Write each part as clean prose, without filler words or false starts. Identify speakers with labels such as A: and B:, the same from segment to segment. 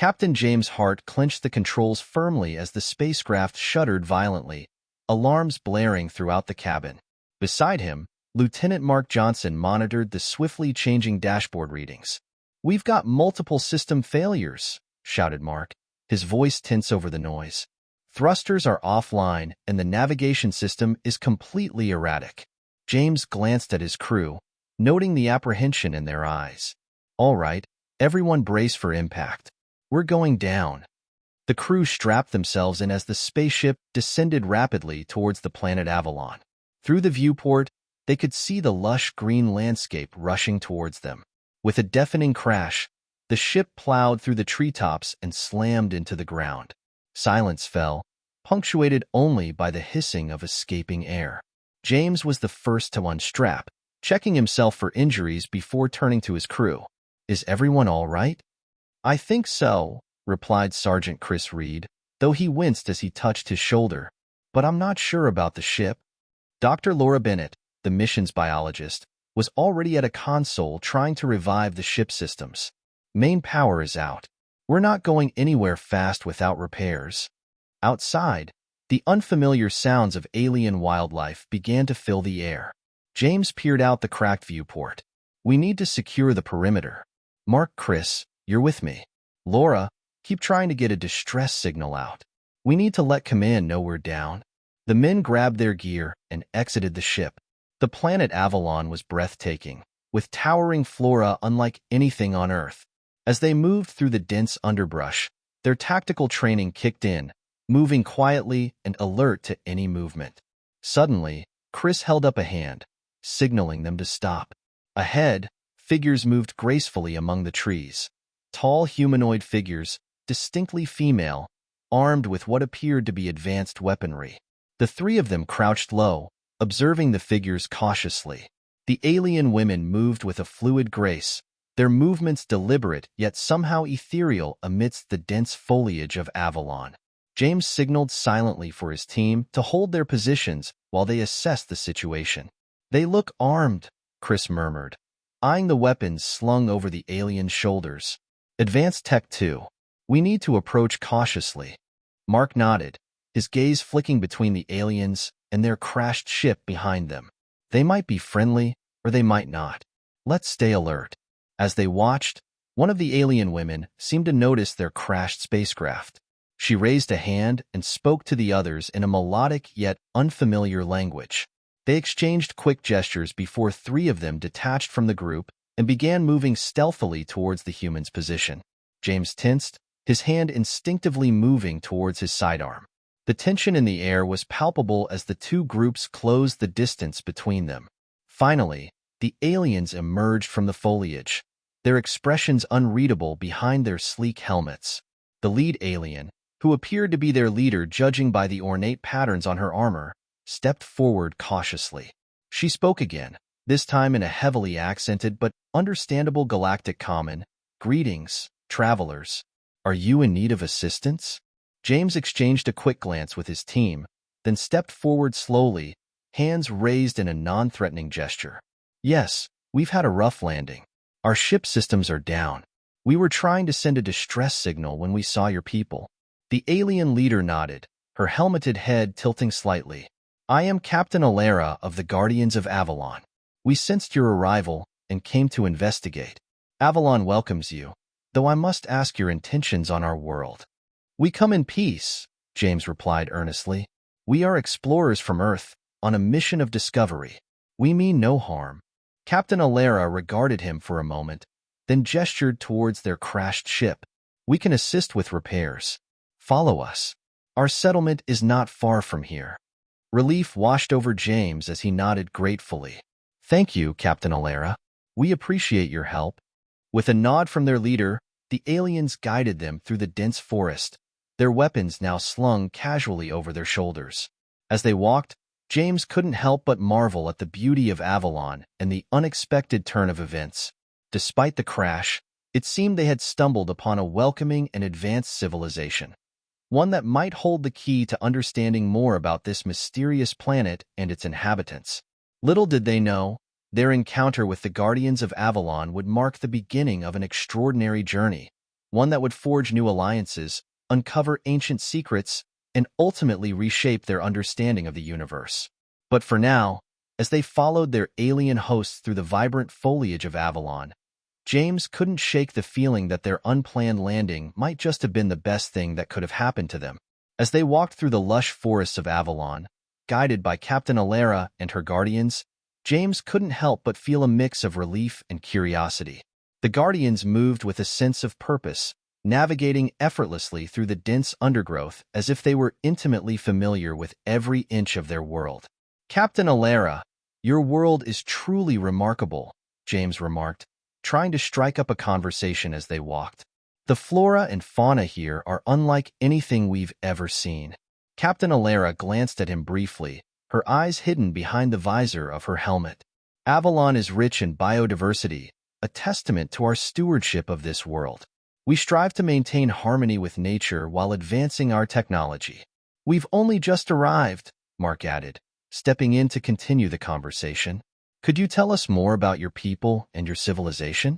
A: Captain James' heart clenched the controls firmly as the spacecraft shuddered violently, alarms blaring throughout the cabin. Beside him, Lieutenant Mark Johnson monitored the swiftly changing dashboard readings. "We've got multiple system failures," shouted Mark, his voice tense over the noise. "Thrusters are offline and the navigation system is completely erratic." James glanced at his crew, noting the apprehension in their eyes. "All right, everyone brace for impact. We're going down." The crew strapped themselves in as the spaceship descended rapidly towards the planet Avalon. Through the viewport, they could see the lush green landscape rushing towards them. With a deafening crash, the ship plowed through the treetops and slammed into the ground. Silence fell, punctuated only by the hissing of escaping air. James was the first to unstrap, checking himself for injuries before turning to his crew. "Is everyone all right?" "I think so," replied Sergeant Chris Reed, though he winced as he touched his shoulder. "But I'm not sure about the ship." Dr. Laura Bennett, the missions biologist, was already at a console trying to revive the ship systems. "Main power is out. We're not going anywhere fast without repairs." Outside, the unfamiliar sounds of alien wildlife began to fill the air. James peered out the cracked viewport. "We need to secure the perimeter." "Mark, Chris, you're with me. Laura, keep trying to get a distress signal out. We need to let command know we're down." The men grabbed their gear and exited the ship. The planet Avalon was breathtaking, with towering flora unlike anything on Earth. As they moved through the dense underbrush, their tactical training kicked in, moving quietly and alert to any movement. Suddenly, Chris held up a hand, signaling them to stop. Ahead, figures moved gracefully among the trees. Tall humanoid figures, distinctly female, armed with what appeared to be advanced weaponry. The three of them crouched low, observing the figures cautiously. The alien women moved with a fluid grace, their movements deliberate yet somehow ethereal amidst the dense foliage of Avalon. James signaled silently for his team to hold their positions while they assessed the situation. "They look armed," Chris murmured, eyeing the weapons slung over the aliens' shoulders. "Advanced tech too. We need to approach cautiously." Mark nodded, his gaze flicking between the aliens and their crashed ship behind them. "They might be friendly, or they might not. Let's stay alert." As they watched, one of the alien women seemed to notice their crashed spacecraft. She raised a hand and spoke to the others in a melodic yet unfamiliar language. They exchanged quick gestures before three of them detached from the group and began moving stealthily towards the human's position. James tensed, his hand instinctively moving towards his sidearm. The tension in the air was palpable as the two groups closed the distance between them. Finally, the aliens emerged from the foliage, their expressions unreadable behind their sleek helmets. The lead alien, who appeared to be their leader judging by the ornate patterns on her armor, stepped forward cautiously. She spoke again, this time in a heavily accented but understandable galactic common. "Greetings, travelers. Are you in need of assistance?" James exchanged a quick glance with his team, then stepped forward slowly, hands raised in a non-threatening gesture. "Yes, we've had a rough landing. Our ship systems are down. We were trying to send a distress signal when we saw your people." The alien leader nodded, her helmeted head tilting slightly. "I am Captain Alara of the Guardians of Avalon. We sensed your arrival and came to investigate. Avalon welcomes you, though I must ask your intentions on our world." "We come in peace," James replied earnestly. "We are explorers from Earth, on a mission of discovery. We mean no harm." Captain Alara regarded him for a moment, then gestured towards their crashed ship. "We can assist with repairs. Follow us. Our settlement is not far from here." Relief washed over James as he nodded gratefully. "Thank you, Captain Alara. We appreciate your help." With a nod from their leader, the aliens guided them through the dense forest, their weapons now slung casually over their shoulders. As they walked, James couldn't help but marvel at the beauty of Avalon and the unexpected turn of events. Despite the crash, it seemed they had stumbled upon a welcoming and advanced civilization, one that might hold the key to understanding more about this mysterious planet and its inhabitants. Little did they know, their encounter with the Guardians of Avalon would mark the beginning of an extraordinary journey, one that would forge new alliances, uncover ancient secrets, and ultimately reshape their understanding of the universe. But for now, as they followed their alien hosts through the vibrant foliage of Avalon, James couldn't shake the feeling that their unplanned landing might just have been the best thing that could have happened to them. As they walked through the lush forests of Avalon, guided by Captain Alara and her guardians, James couldn't help but feel a mix of relief and curiosity. The guardians moved with a sense of purpose, navigating effortlessly through the dense undergrowth as if they were intimately familiar with every inch of their world. "Captain Alara, your world is truly remarkable," James remarked, trying to strike up a conversation as they walked. "The flora and fauna here are unlike anything we've ever seen." Captain Alara glanced at him briefly, her eyes hidden behind the visor of her helmet. "Avalon is rich in biodiversity, a testament to our stewardship of this world. We strive to maintain harmony with nature while advancing our technology." "We've only just arrived," Mark added, stepping in to continue the conversation. "Could you tell us more about your people and your civilization?"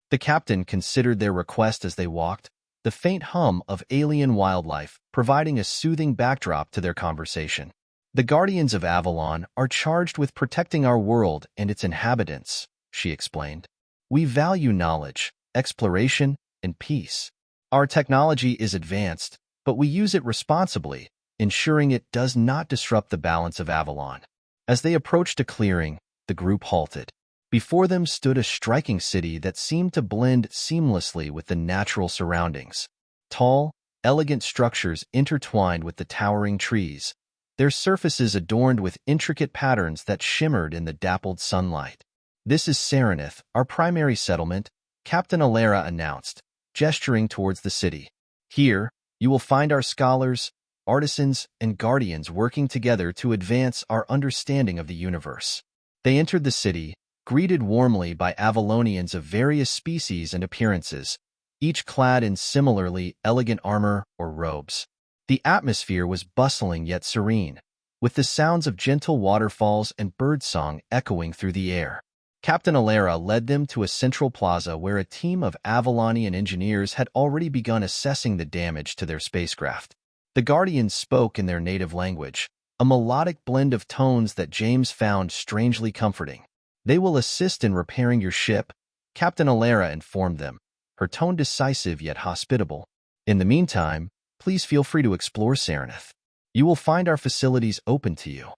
A: The captain considered their request as they walked, the faint hum of alien wildlife providing a soothing backdrop to their conversation. "The Guardians of Avalon are charged with protecting our world and its inhabitants," she explained. "We value knowledge, exploration, and peace. Our technology is advanced, but we use it responsibly, ensuring it does not disrupt the balance of Avalon." As they approached a clearing, the group halted. Before them stood a striking city that seemed to blend seamlessly with the natural surroundings. Tall, elegant structures intertwined with the towering trees, their surfaces adorned with intricate patterns that shimmered in the dappled sunlight. "This is Serenith, our primary settlement," Captain Alara announced, gesturing towards the city. "Here, you will find our scholars, artisans, and guardians working together to advance our understanding of the universe." They entered the city, greeted warmly by Avalonians of various species and appearances, each clad in similarly elegant armor or robes. The atmosphere was bustling yet serene, with the sounds of gentle waterfalls and birdsong echoing through the air. Captain Alara led them to a central plaza where a team of Avalonian engineers had already begun assessing the damage to their spacecraft. The Guardians spoke in their native language, a melodic blend of tones that James found strangely comforting. "They will assist in repairing your ship," Captain Alara informed them, her tone decisive yet hospitable. "In the meantime, please feel free to explore Serenith. You will find our facilities open to you."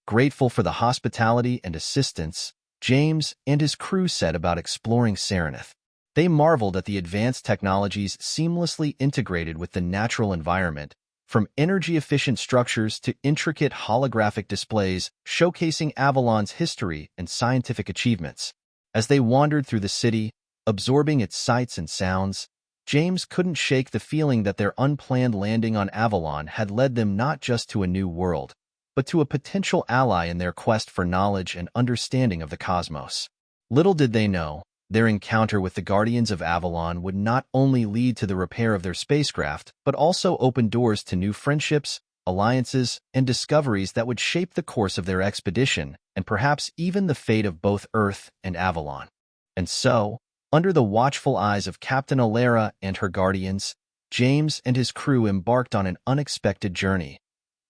A: Grateful for the hospitality and assistance, James and his crew set about exploring Serenith. They marveled at the advanced technologies seamlessly integrated with the natural environment, from energy-efficient structures to intricate holographic displays showcasing Avalon's history and scientific achievements. As they wandered through the city, absorbing its sights and sounds, James couldn't shake the feeling that their unplanned landing on Avalon had led them not just to a new world, but to a potential ally in their quest for knowledge and understanding of the cosmos. Little did they know, their encounter with the Guardians of Avalon would not only lead to the repair of their spacecraft, but also open doors to new friendships, alliances, and discoveries that would shape the course of their expedition and perhaps even the fate of both Earth and Avalon. And so, under the watchful eyes of Captain Alara and her guardians, James and his crew embarked on an unexpected journey,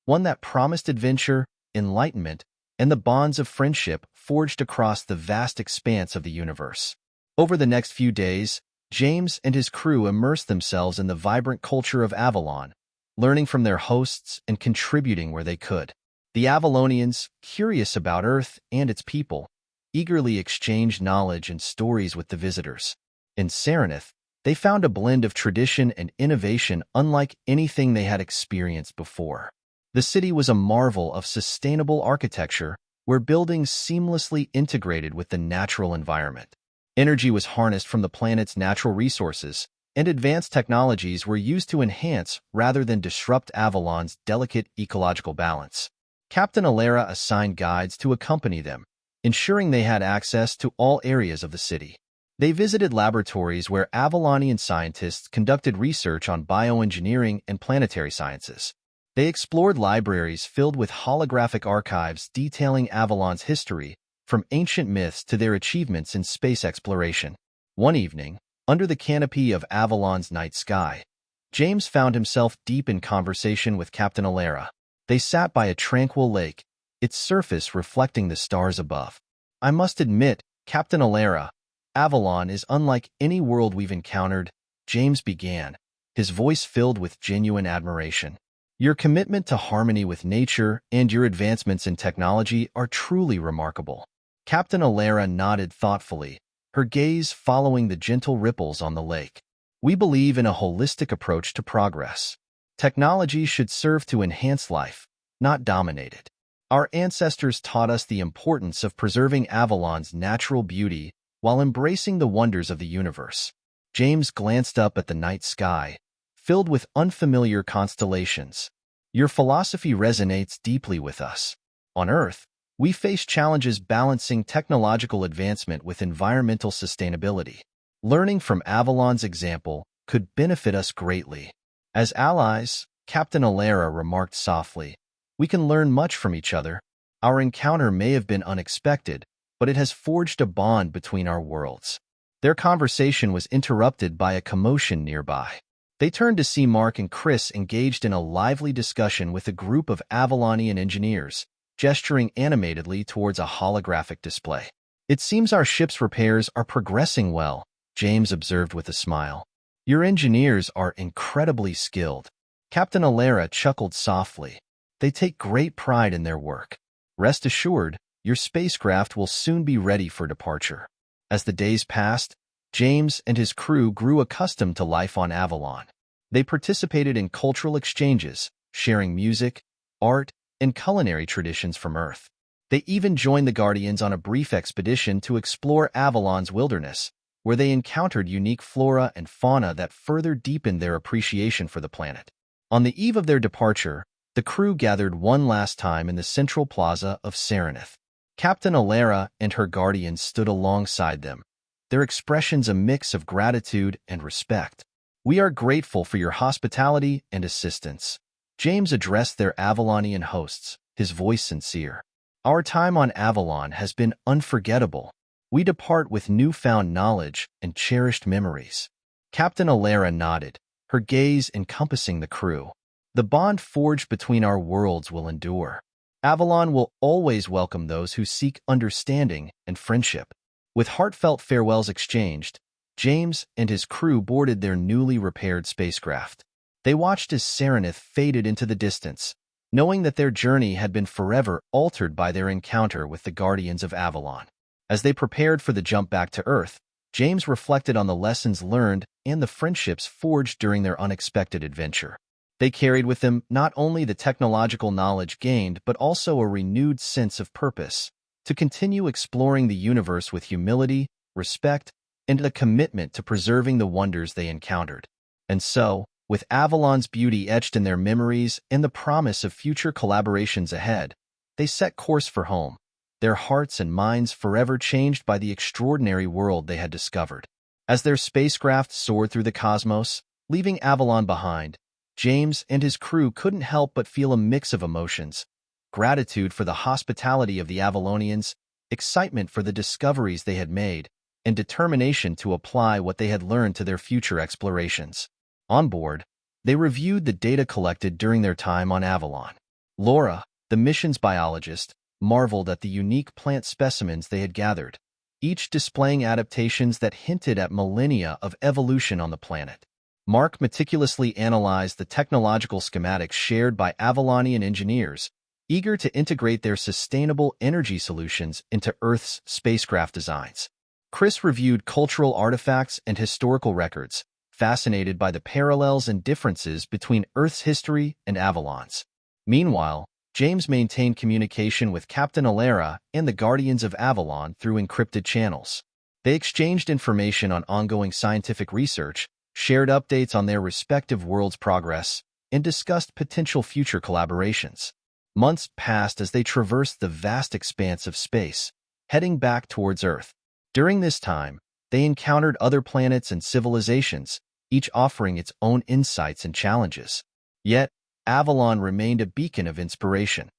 A: one that promised adventure, enlightenment, and the bonds of friendship forged across the vast expanse of the universe. Over the next few days, James and his crew immersed themselves in the vibrant culture of Avalon, learning from their hosts and contributing where they could. The Avalonians, curious about Earth and its people, eagerly exchanged knowledge and stories with the visitors. In Serenith, they found a blend of tradition and innovation unlike anything they had experienced before. The city was a marvel of sustainable architecture, where buildings seamlessly integrated with the natural environment. Energy was harnessed from the planet's natural resources, and advanced technologies were used to enhance rather than disrupt Avalon's delicate ecological balance. Captain Alara assigned guides to accompany them, ensuring they had access to all areas of the city. They visited laboratories where Avalonian scientists conducted research on bioengineering and planetary sciences. They explored libraries filled with holographic archives detailing Avalon's history, from ancient myths to their achievements in space exploration. One evening, Under the canopy of Avalon's night sky, James found himself deep in conversation with Captain Alara. They sat by a tranquil lake, its surface reflecting the stars above. "I must admit, Captain Alara, Avalon is unlike any world we've encountered," James began, his voice filled with genuine admiration. "Your commitment to harmony with nature and your advancements in technology are truly remarkable." Captain Alara nodded thoughtfully, her gaze following the gentle ripples on the lake. "We believe in a holistic approach to progress. Technology should serve to enhance life, not dominate it. Our ancestors taught us the importance of preserving Avalon's natural beauty while embracing the wonders of the universe." James glanced up at the night sky, filled with unfamiliar constellations. "Your philosophy resonates deeply with us. On Earth, we face challenges balancing technological advancement with environmental sustainability. Learning from Avalon's example could benefit us greatly. As allies," Captain Alara remarked softly, "we can learn much from each other. Our encounter may have been unexpected, but it has forged a bond between our worlds." Their conversation was interrupted by a commotion nearby. They turned to see Mark and Chris engaged in a lively discussion with a group of Avalonian engineers, gesturing animatedly towards a holographic display. "It seems our ship's repairs are progressing well," James observed with a smile. "Your engineers are incredibly skilled." Captain Alara chuckled softly. "They take great pride in their work. Rest assured, your spacecraft will soon be ready for departure." As the days passed, James and his crew grew accustomed to life on Avalon. They participated in cultural exchanges, sharing music, art, and culinary traditions from Earth. They even joined the Guardians on a brief expedition to explore Avalon's wilderness, where they encountered unique flora and fauna that further deepened their appreciation for the planet. On the eve of their departure, the crew gathered one last time in the central plaza of Serenith. Captain Alara and her Guardians stood alongside them, their expressions a mix of gratitude and respect. "We are grateful for your hospitality and assistance," James addressed their Avalonian hosts, his voice sincere. "Our time on Avalon has been unforgettable. We depart with newfound knowledge and cherished memories." Captain Alara nodded, her gaze encompassing the crew. "The bond forged between our worlds will endure. Avalon will always welcome those who seek understanding and friendship." With heartfelt farewells exchanged, James and his crew boarded their newly repaired spacecraft. They watched as Serenith faded into the distance, knowing that their journey had been forever altered by their encounter with the Guardians of Avalon. As they prepared for the jump back to Earth, James reflected on the lessons learned and the friendships forged during their unexpected adventure. They carried with them not only the technological knowledge gained, but also a renewed sense of purpose, to continue exploring the universe with humility, respect, and a commitment to preserving the wonders they encountered. And so, with Avalon's beauty etched in their memories and the promise of future collaborations ahead, they set course for home, their hearts and minds forever changed by the extraordinary world they had discovered. As their spacecraft soared through the cosmos, leaving Avalon behind, James and his crew couldn't help but feel a mix of emotions: gratitude for the hospitality of the Avalonians, excitement for the discoveries they had made, and determination to apply what they had learned to their future explorations. On board, they reviewed the data collected during their time on Avalon. Laura, the mission's biologist, marveled at the unique plant specimens they had gathered, each displaying adaptations that hinted at millennia of evolution on the planet. Mark meticulously analyzed the technological schematics shared by Avalonian engineers, eager to integrate their sustainable energy solutions into Earth's spacecraft designs. Chris reviewed cultural artifacts and historical records, fascinated by the parallels and differences between Earth's history and Avalon's. Meanwhile, James maintained communication with Captain Alara and the Guardians of Avalon through encrypted channels. They exchanged information on ongoing scientific research, shared updates on their respective worlds' progress, and discussed potential future collaborations. Months passed as they traversed the vast expanse of space, heading back towards Earth. During this time, they encountered other planets and civilizations, each offering its own insights and challenges. Yet, Avalon remained a beacon of inspiration,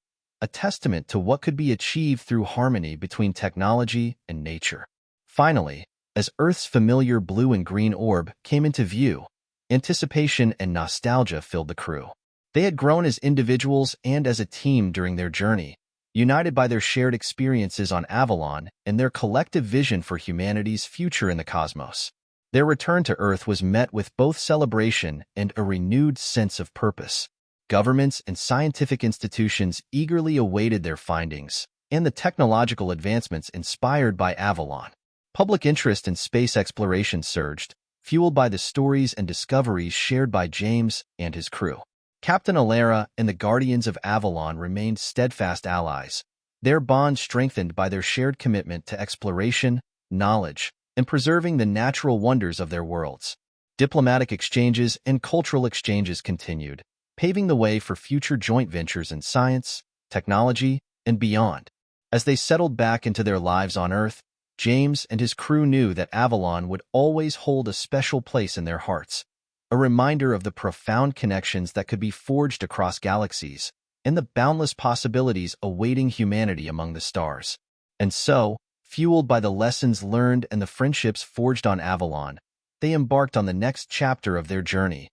A: a testament to what could be achieved through harmony between technology and nature. Finally, As Earth's familiar blue and green orb came into view, anticipation and nostalgia filled the crew. They had grown as individuals and as a team during their journey, united by their shared experiences on Avalon and their collective vision for humanity's future in the cosmos. Their return to Earth was met with both celebration and a renewed sense of purpose. Governments and scientific institutions eagerly awaited their findings and the technological advancements inspired by Avalon. Public interest in space exploration surged, fueled by the stories and discoveries shared by James and his crew. Captain Alara and the Guardians of Avalon remained steadfast allies, their bond strengthened by their shared commitment to exploration, knowledge, and preserving the natural wonders of their worlds. Diplomatic exchanges and cultural exchanges continued, paving the way for future joint ventures in science, technology, and beyond. As they settled back into their lives on Earth, James and his crew knew that Avalon would always hold a special place in their hearts, a reminder of the profound connections that could be forged across galaxies and the boundless possibilities awaiting humanity among the stars. And so, fueled by the lessons learned and the friendships forged on Avalon, they embarked on the next chapter of their journey,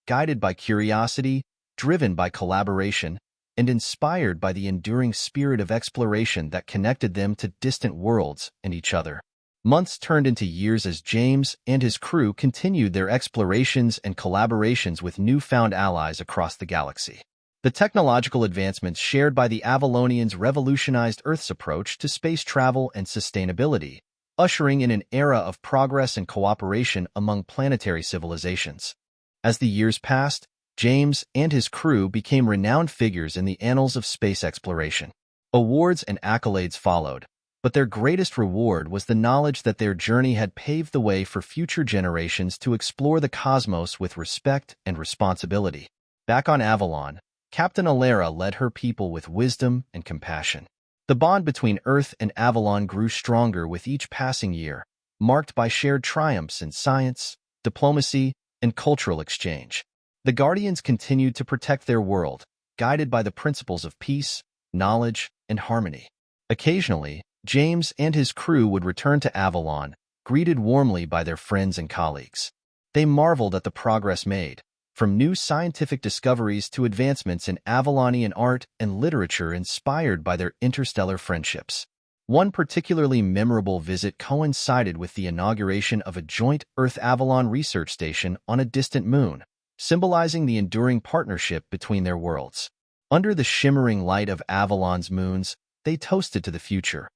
A: guided by curiosity, driven by collaboration, and inspired by the enduring spirit of exploration that connected them to distant worlds and each other. Months turned into years as James and his crew continued their explorations and collaborations with newfound allies across the galaxy. The technological advancements shared by the Avalonians revolutionized Earth's approach to space travel and sustainability, ushering in an era of progress and cooperation among planetary civilizations. As the years passed, James and his crew became renowned figures in the annals of space exploration. Awards and accolades followed, but their greatest reward was the knowledge that their journey had paved the way for future generations to explore the cosmos with respect and responsibility. Back on Avalon, Captain Alara led her people with wisdom and compassion. The bond between Earth and Avalon grew stronger with each passing year, marked by shared triumphs in science, diplomacy, and cultural exchange. The Guardians continued to protect their world, guided by the principles of peace, knowledge, and harmony. Occasionally, James and his crew would return to Avalon, greeted warmly by their friends and colleagues. They marveled at the progress made, from new scientific discoveries to advancements in Avalonian art and literature inspired by their interstellar friendships. One particularly memorable visit coincided with the inauguration of a joint Earth-Avalon research station on a distant moon, symbolizing the enduring partnership between their worlds. Under the shimmering light of Avalon's moons, they toasted to the future,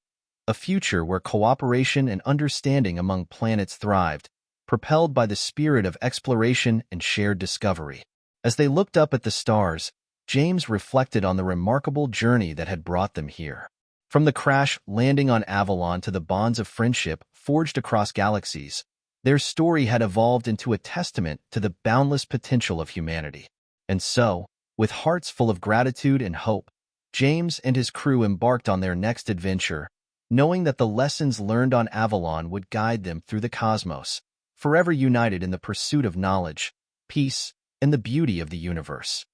A: a future where cooperation and understanding among planets thrived, propelled by the spirit of exploration and shared discovery. As they looked up at the stars, James reflected on the remarkable journey that had brought them here. From the crash landing on Avalon to the bonds of friendship forged across galaxies, their story had evolved into a testament to the boundless potential of humanity. And so, with hearts full of gratitude and hope, James and his crew embarked on their next adventure, knowing that the lessons learned on Avalon would guide them through the cosmos, forever united in the pursuit of knowledge, peace, and the beauty of the universe.